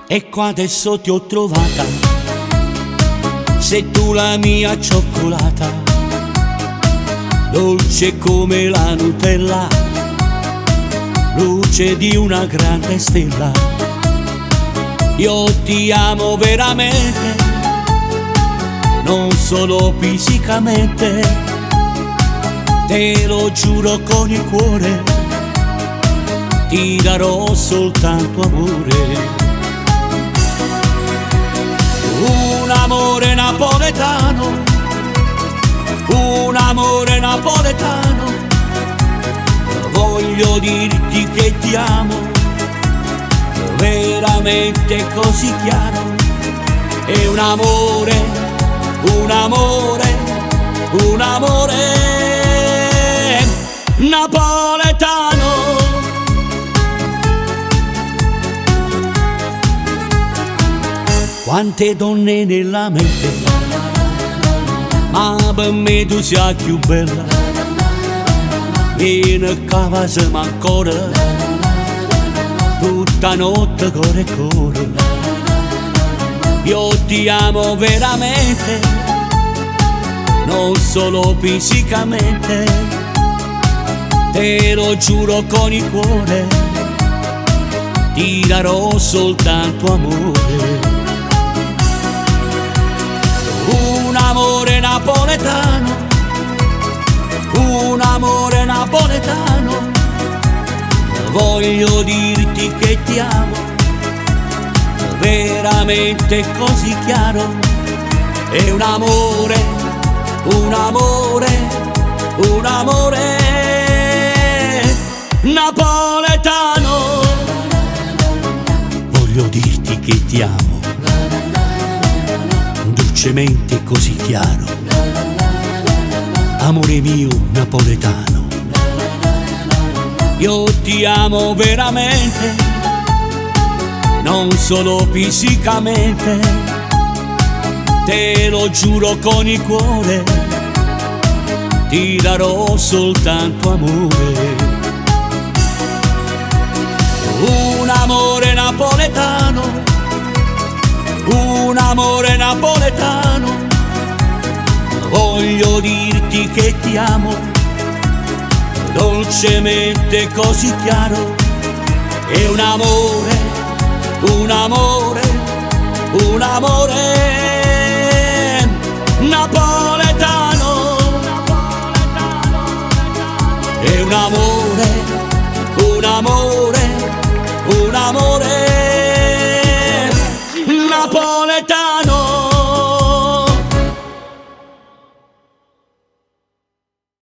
Ecco adesso ti ho trovata, sei tu la mia cioccolata, dolce come la Nutella, luce di una grande stella. Io ti amo veramente, non solo fisicamente, te lo giuro con il cuore, ti darò soltanto amore. Un amore napoletano, un amore napoletano, voglio dirti che ti amo, veramente così chiaro. È un amore, un amore, un amore napoletano. Quante donne nella mente, ma per me tu sei più bella. Vieni qua siamo ancora, tutta notte cuore e cuore. Io ti amo veramente, non solo fisicamente, te lo giuro con il cuore, ti darò soltanto amore. Un amore napoletano, un amore napoletano, voglio dirti che ti amo, veramente così chiaro. È un amore, un amore, un amore napoletano. Voglio dirti che ti amo, dolcemente così chiaro, amore mio napoletano. Io ti amo veramente, non solo fisicamente, te lo giuro con il cuore, ti darò soltanto amore. Un amore napoletano, un amore napoletano, voglio dirti che ti amo, dolcemente così chiaro. È un amore, un amore, un amore napoletano. È un amore, un amore, un amore napoletano.